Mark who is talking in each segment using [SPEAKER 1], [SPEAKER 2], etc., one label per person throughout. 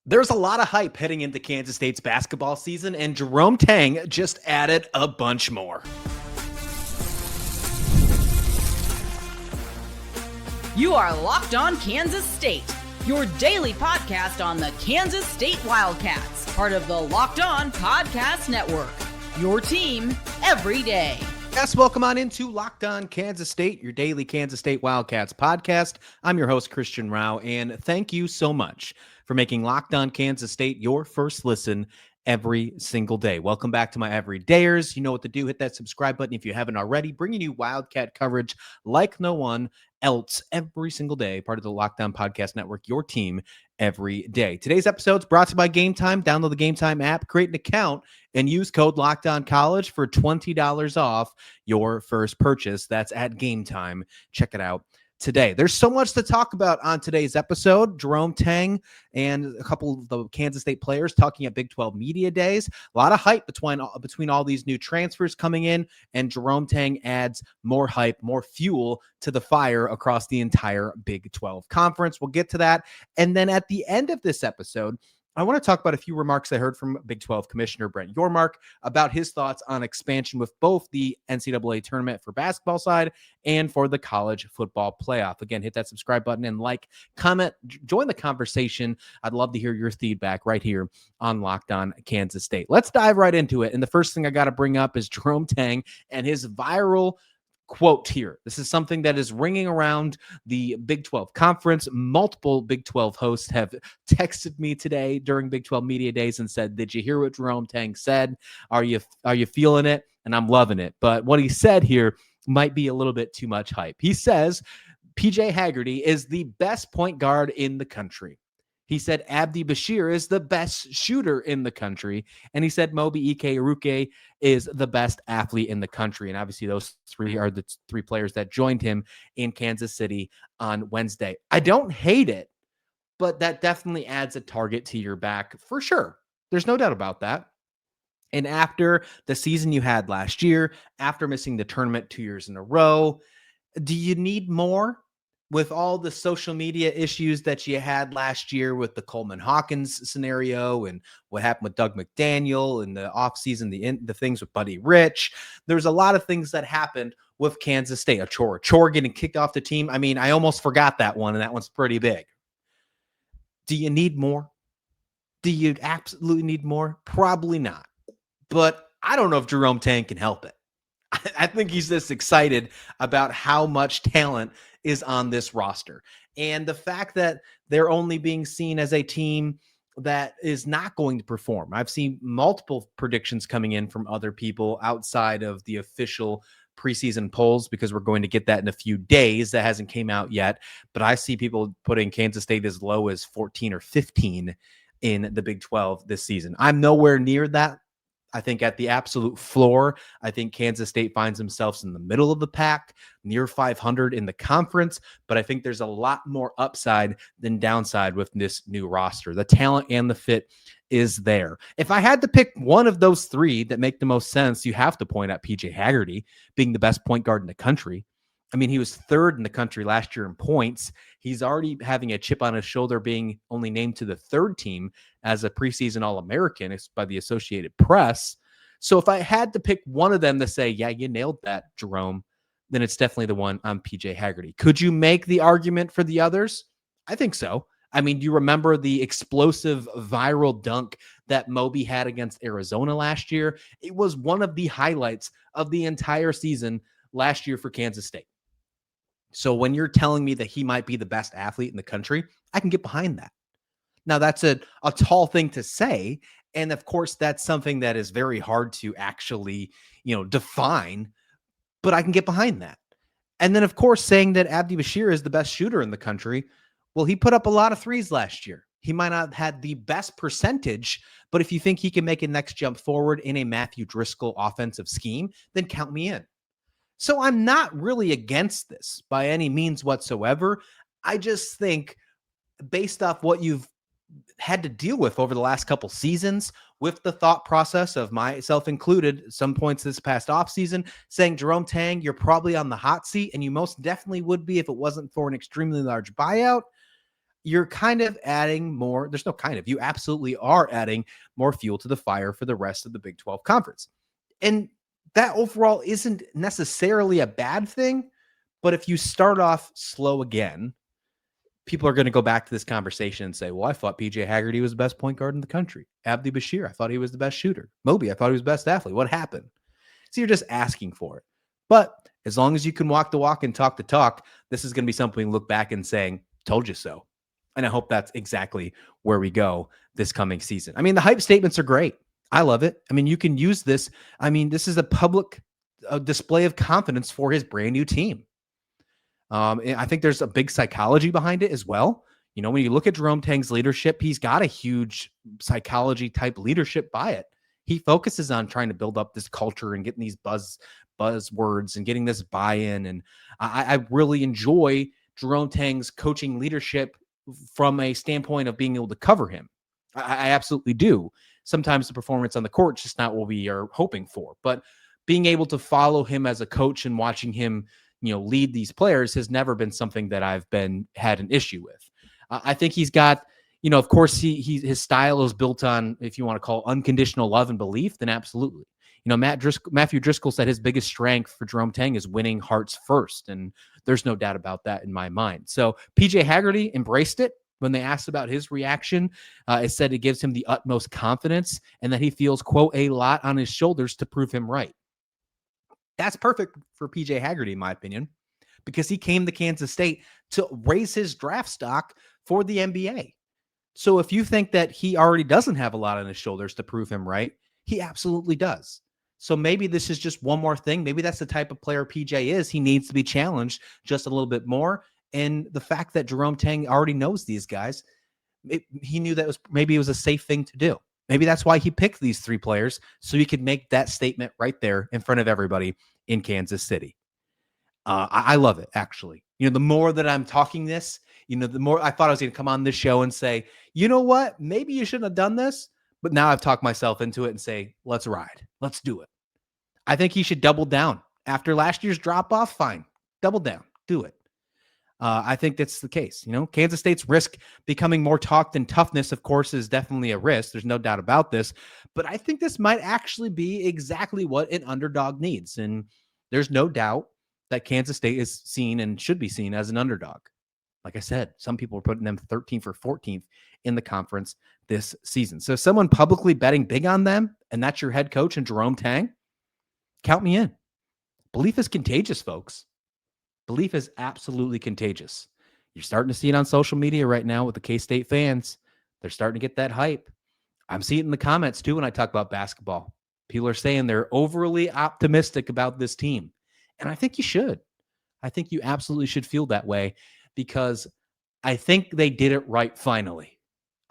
[SPEAKER 1] There's a lot of hype heading into Kansas State's basketball season, and Jerome Tang just added a bunch more.
[SPEAKER 2] You are Locked On Kansas State, your daily podcast on the Kansas State Wildcats, part of the Locked On Podcast Network, your team every day.
[SPEAKER 1] Yes, welcome on into Locked On Kansas State, your daily Kansas State Wildcats podcast. I'm your host, Christian Rauh, and thank you so much for making Locked On Kansas State your first listen every single day. Welcome back to my everydayers. You know what to do. Hit that subscribe button if you haven't already. Bringing you Wildcat coverage like no one else every single day. Part of the Locked On Podcast Network, your team every day. Today's episode is brought to you by Game Time. Download the Game Time app, create an account, and use code LOCKEDONCollege for $20 off your first purchase. That's at Game Time. Check it out today. There's so much to talk about on today's episode. Jerome Tang and a couple of the Kansas State players talking at Big 12 Media Days. A lot of hype between all these new transfers coming in, and Jerome Tang adds more hype, more fuel to the fire across the entire Big 12 conference. We'll get to that. And then at the end of this episode, I want to talk about a few remarks I heard from Big 12 Commissioner Brent Yormark about his thoughts on expansion with both the NCAA tournament for basketball side and for the college football playoff. Again, hit that subscribe button and like, comment, join the conversation. I'd love to hear your feedback right here on Locked On Kansas State. Let's dive right into it. And the first thing I got to bring up is Jerome Tang and his viral quote here. This is something that is ringing around the Big 12 conference. Multiple Big 12 hosts have texted me today during Big 12 Media Days and said, "Did you hear what Jerome Tang said? Are you feeling it?" And I'm loving it. But what he said here might be a little bit too much hype. He says PJ Haggerty is the best point guard in the country. He said Abdi Bashir is the best shooter in the country. And he said Moby Ike is the best athlete in the country. And obviously those three are the three players that joined him in Kansas City on Wednesday. I don't hate it, but that definitely adds a target to your back for sure. There's no doubt about that. And after the season you had last year, after missing the tournament 2 years in a row, do you need more? With all the social media issues that you had last year with the Coleman Hawkins scenario and what happened with Doug McDaniel and the offseason, the things with Buddy Rich, there's a lot of things that happened with Kansas State. A chore getting kicked off the team. I mean, I almost forgot that one, and that one's pretty big. Do you need more? Do you absolutely need more? Probably not. But I don't know if Jerome Tang can help it. I think he's just excited about how much talent is on this roster. And the fact that they're only being seen as a team that is not going to perform. I've seen multiple predictions coming in from other people outside of the official preseason polls, because we're going to get that in a few days. That hasn't came out yet. But I see people putting Kansas State as low as 14 or 15 in the Big 12 this season. I'm nowhere near that. I think at the absolute floor, I think Kansas State finds themselves in the middle of the pack, near 500 in the conference. But I think there's a lot more upside than downside with this new roster. The talent and the fit is there. If I had to pick one of those three that make the most sense, you have to point out PJ Haggerty being the best point guard in the country. I mean, he was third in the country last year in points. He's already having a chip on his shoulder, being only named to the third team as a preseason All-American by the Associated Press. So if I had to pick one of them to say, yeah, you nailed that, Jerome, then it's definitely the one on PJ Haggerty. Could you make the argument for the others? I think so. I mean, do you remember the explosive viral dunk that Moby had against Arizona last year? It was one of the highlights of the entire season last year for Kansas State. So when you're telling me that he might be the best athlete in the country, I can get behind that. Now, that's a tall thing to say. And of course, that's something that is very hard to actually, define, but I can get behind that. And then, of course, saying that Abdi Bashir is the best shooter in the country. Well, he put up a lot of threes last year. He might not have had the best percentage, but if you think he can make a next jump forward in a Matthew Driscoll offensive scheme, then count me in. So I'm not really against this by any means whatsoever. I just think based off what you've had to deal with over the last couple seasons, with the thought process of myself included, some points this past offseason, saying, Jerome Tang, you're probably on the hot seat, and you most definitely would be if it wasn't for an extremely large buyout. you're kind of adding more. There's no kind of, you absolutely are adding more fuel to the fire for the rest of the Big 12 conference. And that overall isn't necessarily a bad thing. But if you start off slow again, people are going to go back to this conversation and say, well, I thought PJ Haggerty was the best point guard in the country. Abdi Bashir, I thought he was the best shooter. Moby, I thought he was the best athlete. What happened? So you're just asking for it. But as long as you can walk the walk and talk the talk, this is going to be something we look back and saying, told you so. And I hope that's exactly where we go this coming season. I mean, the hype statements are great. I love it. I mean, you can use this. I mean, this is a public display of confidence for his brand new team. I think there's a big psychology behind it as well. You know, when you look at Jerome Tang's leadership, he's got a huge psychology type leadership by it. He focuses on trying to build up this culture and getting these buzzwords and getting this buy-in. And I really enjoy Jerome Tang's coaching leadership from a standpoint of being able to cover him. I absolutely do. Sometimes the performance on the court is just not what we are hoping for, but being able to follow him as a coach and watching him, you know, lead these players has never been something that I've had an issue with. I think he's got, you know, of course his style is built on, if you want to call it unconditional love and belief, then absolutely. You know, Matthew Driscoll said his biggest strength for Jerome Tang is winning hearts first. And there's no doubt about that in my mind. So PJ Haggerty embraced it. When they asked about his reaction, it said it gives him the utmost confidence and that he feels, quote, a lot on his shoulders to prove him right. That's perfect for PJ Haggerty, in my opinion, because he came to Kansas State to raise his draft stock for the NBA. So if you think that he already doesn't have a lot on his shoulders to prove him right, he absolutely does. So maybe this is just one more thing. Maybe that's the type of player PJ is. He needs to be challenged just a little bit more. And the fact that Jerome Tang already knows these guys, he knew that maybe it was a safe thing to do. Maybe that's why he picked these three players, so he could make that statement right there in front of everybody in Kansas City. I love it, actually. You know, the more that I'm talking this, you know, the more I thought I was going to come on this show and say, you know what, maybe you shouldn't have done this. But now I've talked myself into it and say, let's ride. Let's do it. I think he should double down. After last year's drop-off, fine. Double down. Do it. I think that's the case. You know, Kansas State's risk becoming more talk than toughness, of course, is definitely a risk. There's no doubt about this. But I think this might actually be exactly what an underdog needs. And there's no doubt that Kansas State is seen and should be seen as an underdog. Like I said, some people are putting them 13th or 14th in the conference this season. So someone publicly betting big on them, and that's your head coach and Jerome Tang, count me in. Belief is contagious, folks. Belief is absolutely contagious. You're starting to see it on social media right now with the K-State fans. They're starting to get that hype. I'm seeing it in the comments too when I talk about basketball. People are saying they're overly optimistic about this team. And I think you should. I think you absolutely should feel that way, because I think they did it right finally.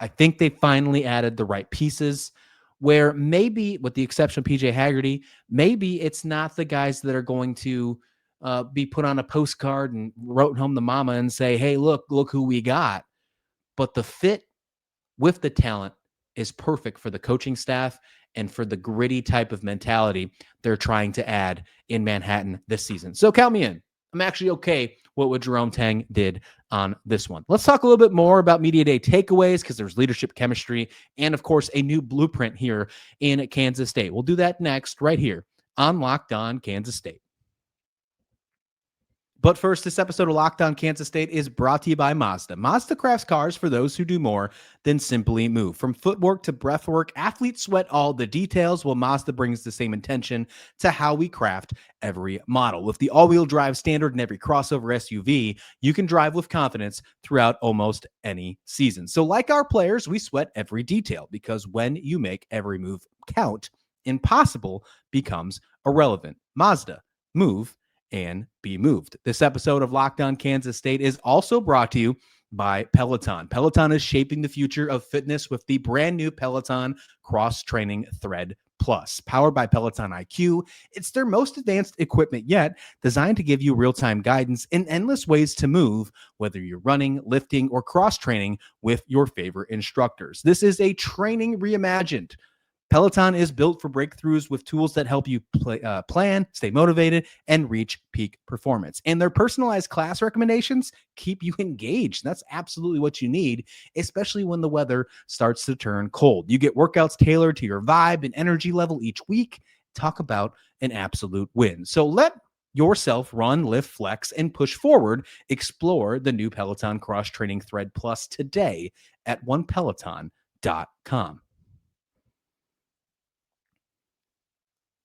[SPEAKER 1] I think they finally added the right pieces where maybe, with the exception of PJ Haggerty, maybe it's not the guys that are going to be put on a postcard and wrote home to mama and say, hey, look who we got. But the fit with the talent is perfect for the coaching staff and for the gritty type of mentality they're trying to add in Manhattan this season. So count me in. I'm actually okay with what Jerome Tang did on this one. Let's talk a little bit more about Media Day takeaways, because there's leadership chemistry and, of course, a new blueprint here in Kansas State. We'll do that next right here on Locked On Kansas State. But first, this episode of Locked On Kansas State is brought to you by Mazda. Mazda crafts cars for those who do more than simply move. From footwork to breathwork, athletes sweat all the details, while Mazda brings the same intention to how we craft every model. With the all-wheel drive standard in every crossover SUV, you can drive with confidence throughout almost any season. So like our players, we sweat every detail, because when you make every move count, impossible becomes irrelevant. Mazda, move and be moved. This episode of Locked On Kansas State is also brought to you by Peloton. Peloton is shaping the future of fitness with the brand new Peloton Cross-Training Thread Plus. Powered by Peloton IQ, it's their most advanced equipment yet, designed to give you real-time guidance and endless ways to move, whether you're running, lifting, or cross-training with your favorite instructors. This is a training reimagined. Peloton is built for breakthroughs with tools that help you plan, stay motivated, and reach peak performance. And their personalized class recommendations keep you engaged. That's absolutely what you need, especially when the weather starts to turn cold. You get workouts tailored to your vibe and energy level each week. Talk about an absolute win. So let yourself run, lift, flex, and push forward. Explore the new Peloton Cross Training Thread Plus today at onepeloton.com.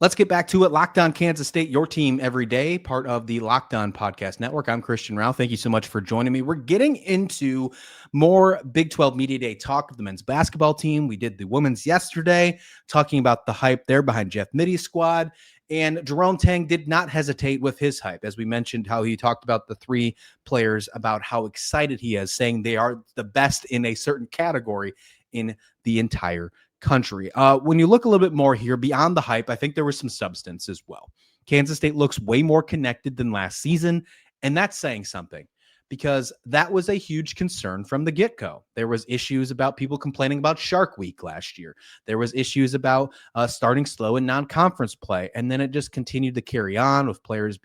[SPEAKER 1] Let's get back to it. Locked On Kansas State, your team every day, part of the Locked On Podcast Network. I'm Christian Rauh. Thank you so much for joining me. We're getting into more Big 12 Media Day talk of the men's basketball team. We did the women's yesterday, talking about the hype there behind Jeff Mitty's squad. And Jerome Tang did not hesitate with his hype, as we mentioned how he talked about the three players, about how excited he is, saying they are the best in a certain category in the entire country. When you look a little bit more here beyond the hype, I think there was some substance as well. Kansas State looks way more connected than last season, and that's saying something, because that was a huge concern from the get-go. There was issues about people complaining about Shark Week last year. There was issues about starting slow in non-conference play, and then it just continued to carry on with players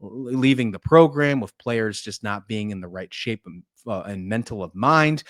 [SPEAKER 1] leaving the program, with players just not being in the right shape and mental of mind.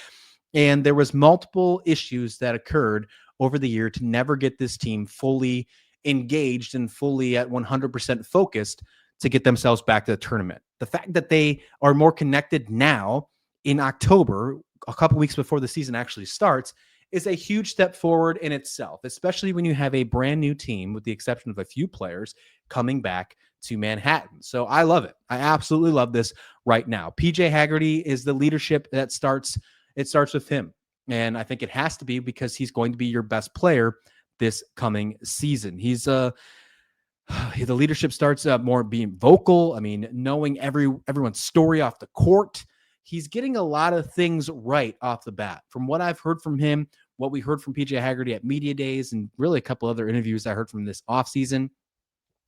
[SPEAKER 1] And there was multiple issues that occurred over the year to never get this team fully engaged and fully at 100% focused to get themselves back to the tournament. The fact that they are more connected now in October, a couple weeks before the season actually starts, is a huge step forward in itself, especially when you have a brand new team, with the exception of a few players, coming back to Manhattan. So I love it. I absolutely love this right now. PJ Haggerty is the leadership that starts. It starts with him. And I think it has to be, because he's going to be your best player this coming season. The leadership starts more being vocal. I mean, knowing everyone's story off the court. He's getting a lot of things right off the bat. From what I've heard from him, what we heard from PJ Haggerty at Media Days, and really a couple other interviews I heard from this offseason,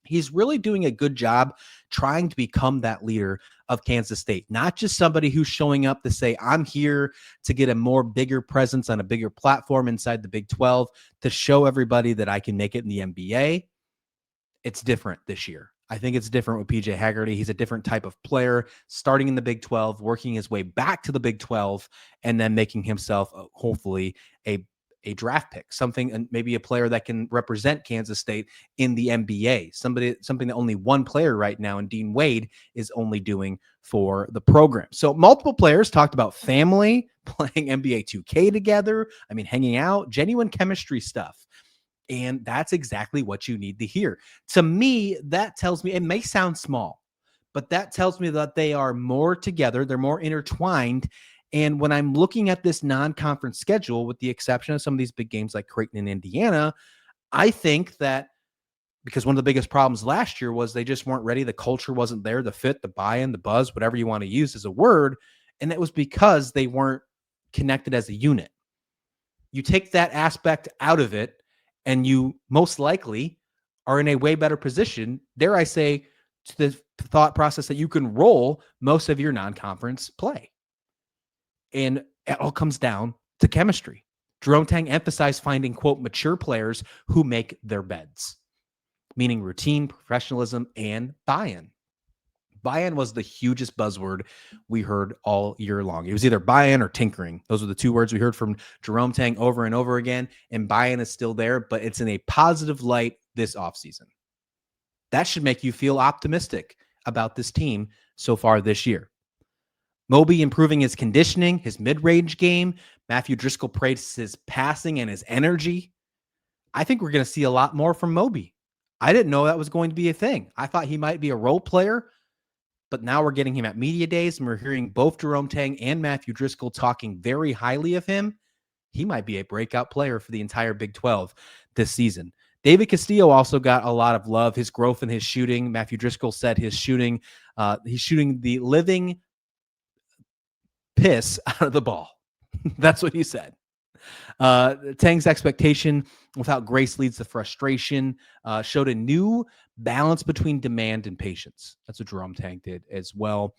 [SPEAKER 1] he's really doing a good job trying to become that leader of Kansas State, not just somebody who's showing up to say, I'm here to get a more bigger presence on a bigger platform inside the Big 12 to show everybody that I can make it in the NBA. It's different this year. I think it's different with PJ Haggerty. He's a different type of player, starting in the Big 12, working his way back to the Big 12, and then making himself hopefully a draft pick, something, and maybe a player that can represent Kansas State in the NBA, something that only one player right now, and Dean Wade, is only doing for the program. So multiple players talked about family, playing NBA 2K together. I mean, hanging out, genuine chemistry stuff. And that's exactly what you need to hear. To me, that tells me, it may sound small, but that tells me that they are more together. They're more intertwined. And when I'm looking at this non-conference schedule, with the exception of some of these big games like Creighton and Indiana, I think that, because one of the biggest problems last year was they just weren't ready. The culture wasn't there, the fit, the buy-in, the buzz, whatever you want to use as a word. And that was because they weren't connected as a unit. You take that aspect out of it, and you most likely are in a way better position, dare I say, to the thought process that you can roll most of your non-conference play. And it all comes down to chemistry. Jerome Tang emphasized finding, quote, mature players who make their beds, meaning routine, professionalism, and buy-in. Buy-in was the hugest buzzword we heard all year long. It was either buy-in or tinkering. Those were the two words we heard from Jerome Tang over and over again, and buy-in is still there, but it's in a positive light this offseason. That should make you feel optimistic about this team so far this year. Moby improving his conditioning, his mid-range game. Matthew Driscoll praised his passing and his energy. I think we're going to see a lot more from Moby. I didn't know that was going to be a thing. I thought he might be a role player, but now we're getting him at Media Days, and we're hearing both Jerome Tang and Matthew Driscoll talking very highly of him. He might be a breakout player for the entire Big 12 this season. David Castillo also got a lot of love. His growth in his shooting. Matthew Driscoll said his shooting, he's shooting the living piss out of the ball. That's what he said. Tang's expectation without grace leads to frustration, showed a new balance between demand and patience. That's what Jerome Tang did as well.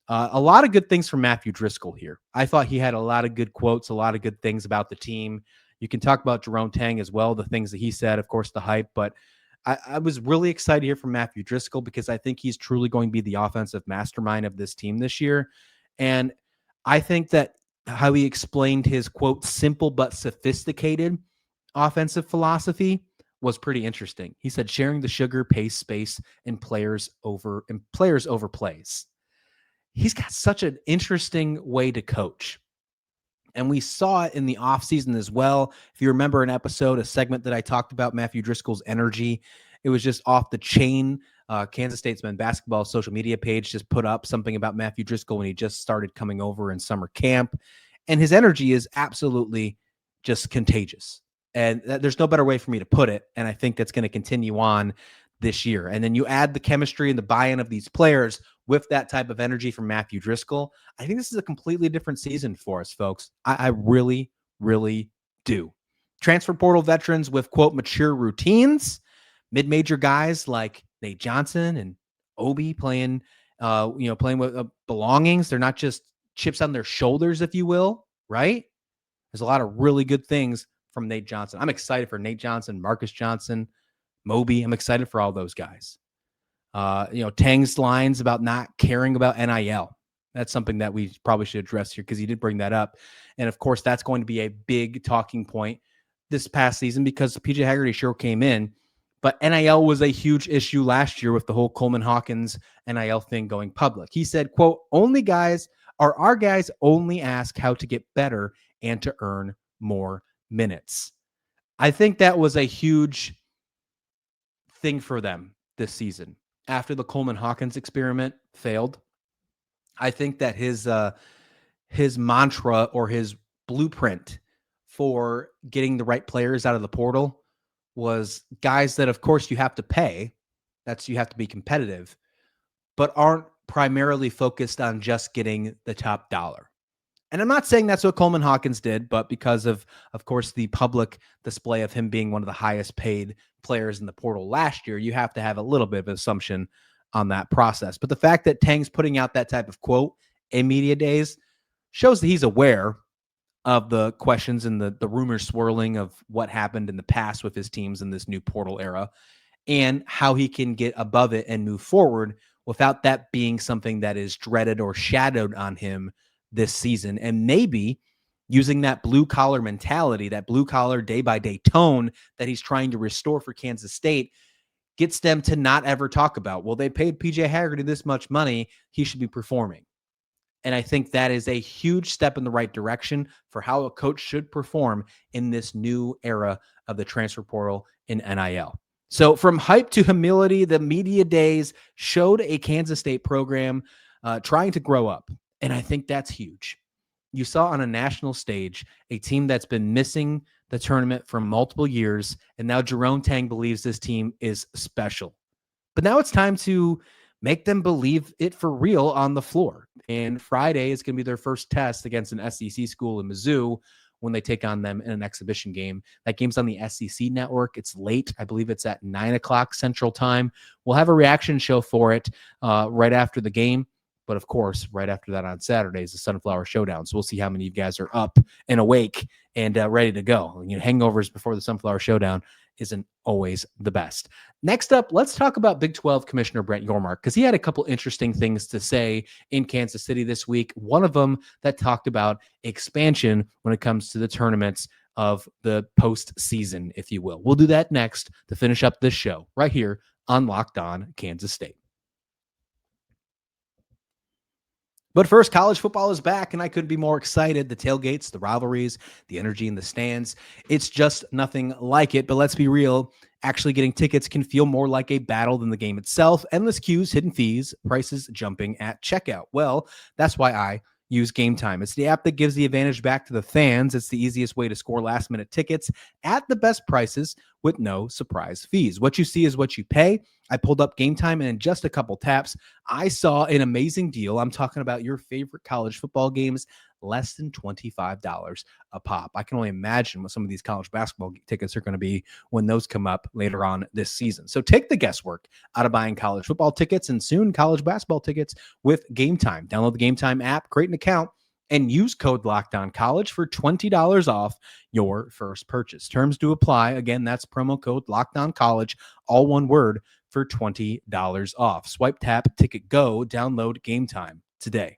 [SPEAKER 1] A lot of good things from Matthew Driscoll here. I thought he had a lot of good quotes, a lot of good things about the team. You can talk about Jerome Tang as well, the things that he said, of course, the hype, but I was really excited to hear from Matthew Driscoll because I think he's truly going to be the offensive mastermind of this team this year. And I think that how he explained his, quote, simple but sophisticated offensive philosophy was pretty interesting. He said sharing the sugar, pace, space, and players over plays. He's got such an interesting way to coach. And we saw it in the offseason as well. If you remember a segment that I talked about Matthew Driscoll's energy, it was just off the chain. Kansas State's men's basketball social media page just put up something about Matthew Driscoll when he just started coming over in summer camp. And his energy is absolutely just contagious. And there's no better way for me to put it. And I think that's going to continue on this year. And then you add the chemistry and the buy-in of these players with that type of energy from Matthew Driscoll. I think this is a completely different season for us, folks. I really, really do. Transfer portal veterans with, quote, mature routines, mid-major guys like Nate Johnson and Obi playing with belongings. They're not just chips on their shoulders, if you will, right? There's a lot of really good things from Nate Johnson. I'm excited for Nate Johnson, Marcus Johnson, Moby. I'm excited for all those guys. Tang's lines about not caring about NIL. That's something that we probably should address here because he did bring that up. And of course, that's going to be a big talking point this past season because PJ Haggerty sure came in. But NIL was a huge issue last year with the whole Coleman Hawkins NIL thing going public. He said, quote, our guys only ask how to get better and to earn more minutes. I think that was a huge thing for them this season. After the Coleman Hawkins experiment failed, I think that his mantra or his blueprint for getting the right players out of the portal was guys that, of course, you have to pay. You have to be competitive, but aren't primarily focused on just getting the top dollar. And I'm not saying that's what Coleman Hawkins did, but because of course, the public display of him being one of the highest paid players in the portal last year, you have to have a little bit of an assumption on that process. But the fact that Tang's putting out that type of quote in media days shows that he's aware of the questions and the rumors swirling of what happened in the past with his teams in this new portal era and how he can get above it and move forward without that being something that is dreaded or shadowed on him this season. And maybe using that blue collar mentality, that blue collar day by day tone that he's trying to restore for Kansas State gets them to not ever talk about, well, they paid PJ Haggerty this much money, he should be performing. And I think that is a huge step in the right direction for how a coach should perform in this new era of the transfer portal in NIL. So from hype to humility, the media days showed a Kansas State program trying to grow up. And I think that's huge. You saw on a national stage a team that's been missing the tournament for multiple years, and now Jerome Tang believes this team is special. But now it's time to make them believe it for real on the floor. And Friday is going to be their first test against an SEC school in Mizzou when they take on them in an exhibition game. That game's on the SEC network. It's late. I believe it's at 9 o'clock Central Time. We'll have a reaction show for it right after the game. But of course, right after that on Saturday is the Sunflower Showdown. So we'll see how many of you guys are up and awake and ready to go. Hangovers before the Sunflower Showdown isn't always the best. Next up, let's talk about Big 12 Commissioner Brent Yormark, because he had a couple interesting things to say in Kansas City this week. One of them that talked about expansion when it comes to the tournaments of the postseason, if you will. We'll do that next to finish up this show right here on Locked On Kansas State. But first, college football is back, and I couldn't be more excited. The tailgates, the rivalries, the energy in the stands. It's just nothing like it. But let's be real. Actually getting tickets can feel more like a battle than the game itself. Endless queues, hidden fees, prices jumping at checkout. Well, that's why I use Game Time. It's the app that gives the advantage back to the fans. It's the easiest way to score last-minute tickets at the best prices with no surprise fees. What you see is what you pay. I pulled up Game Time, and in just a couple taps, I saw an amazing deal. I'm talking about your favorite college football games, less than $25 a pop. I can only imagine what some of these college basketball tickets are going to be when those come up later on this season. So take the guesswork out of buying college football tickets and soon college basketball tickets with Game Time. Download the Game Time app, create an account, and use code LOCKEDONCollege for $20 off your first purchase. Terms do apply. Again, that's promo code LOCKEDONCollege, all one word, for $20 off. Swipe, tap, ticket, go. Download Game Time today.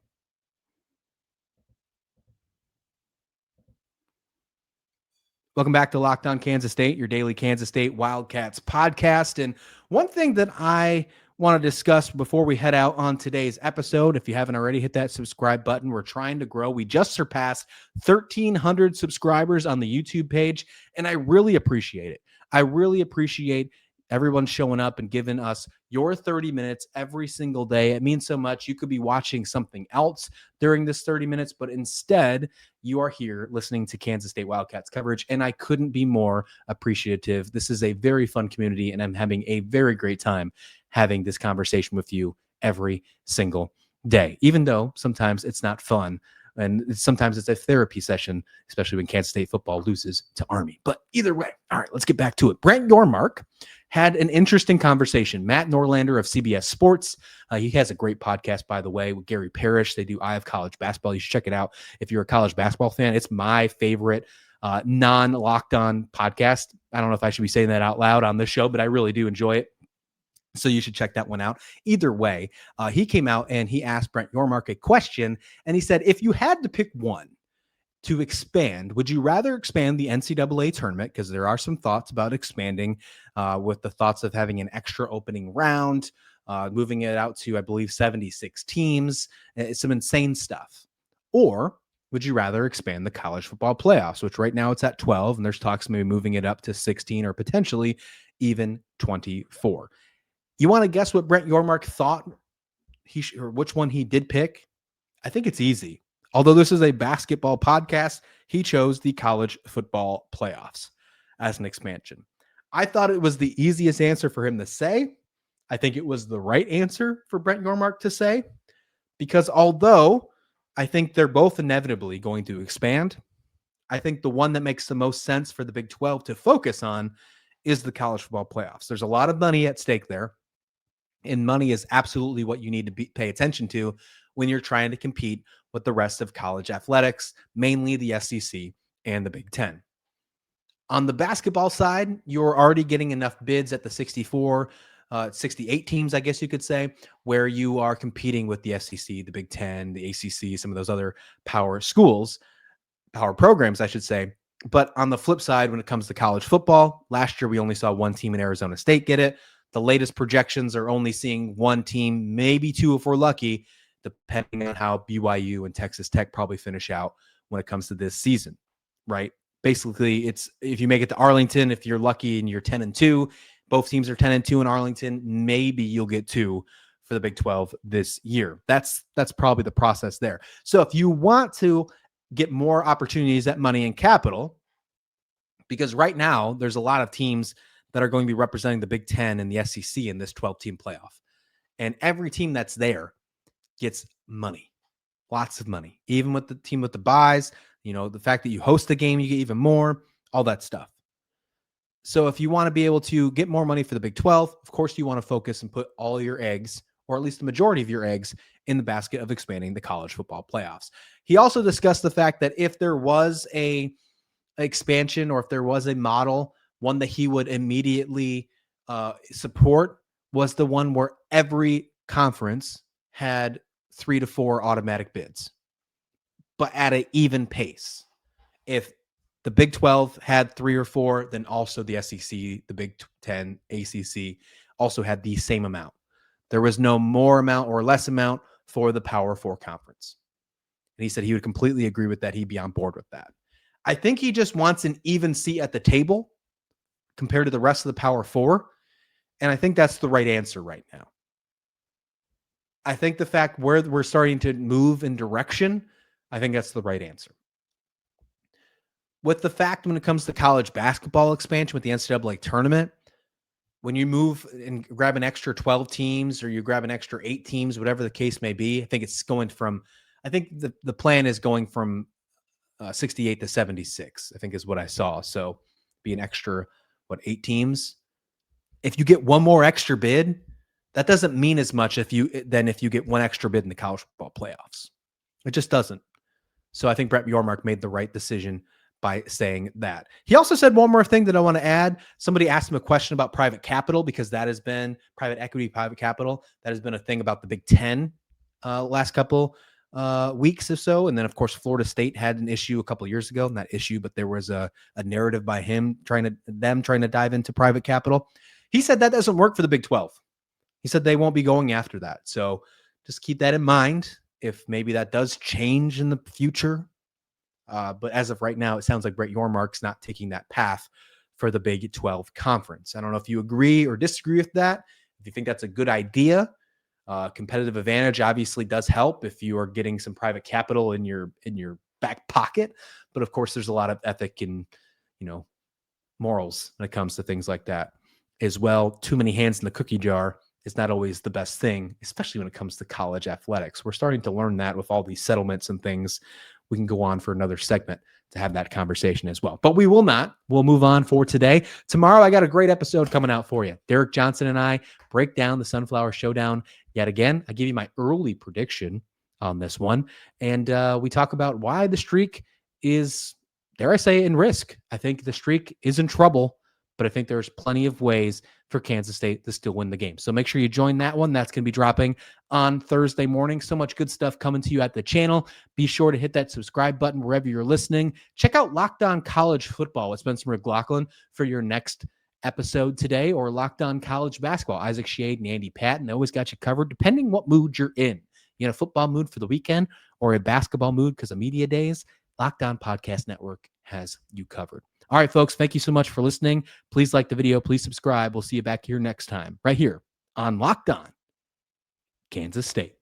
[SPEAKER 1] Welcome back to Locked On Kansas State, your daily Kansas State Wildcats podcast. And one thing that I want to discuss before we head out on today's episode, if you haven't already, hit that subscribe button. We're trying to grow. We just surpassed 1,300 subscribers on the YouTube page, and I really appreciate it. I really appreciate everyone showing up and giving us your 30 minutes every single day. It means so much. You could be watching something else during this 30 minutes, but instead you are here listening to Kansas State Wildcats coverage, and I couldn't be more appreciative. This is a very fun community, and I'm having a very great time having this conversation with you every single day, even though sometimes it's not fun. And sometimes it's a therapy session, especially when Kansas State football loses to Army. But either way, all right, let's get back to it. Brent Yormark had an interesting conversation. Matt Norlander of CBS Sports. He has a great podcast, by the way, with Gary Parrish. They do Eye of College Basketball. You should check it out if you're a college basketball fan. It's my favorite non-locked on podcast. I don't know if I should be saying that out loud on this show, but I really do enjoy it. So you should check that one out. Either way, he came out and he asked Brent Yormark a question, and he said, if you had to pick one to expand, would you rather expand the NCAA tournament? Because there are some thoughts about expanding with the thoughts of having an extra opening round, moving it out to, I believe, 76 teams. It's some insane stuff. Or would you rather expand the college football playoffs, which right now it's at 12, and there's talks maybe moving it up to 16 or potentially even 24. You want to guess what Brent Yormark thought or which one he did pick? I think it's easy. Although this is a basketball podcast, he chose the college football playoffs as an expansion. I thought it was the easiest answer for him to say. I think it was the right answer for Brent Yormark to say, because although I think they're both inevitably going to expand, I think the one that makes the most sense for the Big 12 to focus on is the college football playoffs. There's a lot of money at stake there. And money is absolutely what you need to pay attention to when you're trying to compete with the rest of college athletics, mainly the SEC and the Big Ten. On the basketball side, you're already getting enough bids at the 68 teams, I guess you could say, where you are competing with the SEC, the Big Ten, the ACC, some of those other power schools, power programs, I should say. But on the flip side, when it comes to college football, last year we only saw one team in Arizona State get it. The latest projections are only seeing one team, maybe two if we're lucky, depending on how BYU and Texas Tech probably finish out when it comes to this season, right? Basically, it's if you make it to Arlington, if you're lucky and you're 10-2, both teams are 10-2 in Arlington, maybe you'll get two for the Big 12 this year. That's probably the process there. So if you want to get more opportunities at money and capital, because right now there's a lot of teams that are going to be representing the Big Ten and the SEC in this 12-team playoff. And every team that's there gets money, lots of money. Even with the team with the buys, the fact that you host the game, you get even more, all that stuff. So if you want to be able to get more money for the Big 12, of course you want to focus and put all your eggs, or at least the majority of your eggs, in the basket of expanding the college football playoffs. He also discussed the fact that if there was a expansion or if there was a model, one that he would immediately support was the one where every conference had 3 to 4 automatic bids, but at an even pace. If the Big 12 had 3 or 4, then also the SEC, the Big 10, ACC also had the same amount. There was no more amount or less amount for the Power 4 conference. And he said he would completely agree with that. He'd be on board with that. I think he just wants an even seat at the table compared to the rest of the Power 4. And I think that's the right answer right now. I think the fact where we're starting to move in direction, I think that's the right answer. With the fact when it comes to college basketball expansion with the NCAA tournament, when you move and grab an extra 12 teams or you grab an extra 8 teams, whatever the case may be, I think the plan is going from 68 to 76, I think is what I saw. So be an extra, 8 teams. If you get one more extra bid, that doesn't mean as much if you get one extra bid in the college football playoffs. It just doesn't. So I think Brett Yormark made the right decision by saying that. He also said one more thing that I want to add. Somebody asked him a question about private capital, because that has been private equity, private capital. That has been a thing about the Big Ten last couple weeks or so. And then, of course, Florida State had an issue a couple of years ago, not issue, but there was a narrative by him trying to dive into private capital. He said that doesn't work for the Big 12. He said they won't be going after that. So just keep that in mind if maybe that does change in the future. But as of right now, it sounds like Brett Yormark's not taking that path for the Big 12 conference. I don't know if you agree or disagree with that. If you think that's a good idea, competitive advantage obviously does help if you are getting some private capital in your back pocket. But of course, there's a lot of ethic and, morals when it comes to things like that as well. Too many hands in the cookie jar is not always the best thing, especially when it comes to college athletics. We're starting to learn that with all these settlements and things. We can go on for another segment to have that conversation as well. But we will not. We'll move on for today. Tomorrow, I got a great episode coming out for you. Derek Johnson and I break down the Sunflower Showdown yet again. I give you my early prediction on this one. And we talk about why the streak is, dare I say, in risk. I think the streak is in trouble, but I think there's plenty of ways for Kansas State to still win the game. So make sure you join that one. That's going to be dropping on Thursday morning. So much good stuff coming to you at the channel. Be sure to hit that subscribe button wherever you're listening. Check out Locked On College Football with Spencer McLaughlin for your next episode today, or Locked On College Basketball. Isaac Shade and Andy Patton, they always got you covered depending what mood you're in. You know, a football mood for the weekend or a basketball mood because of media days, Locked On Podcast Network has you covered. All right, folks, thank you so much for listening. Please like the video. Please subscribe. We'll see you back here next time, right here on Locked On Kansas State.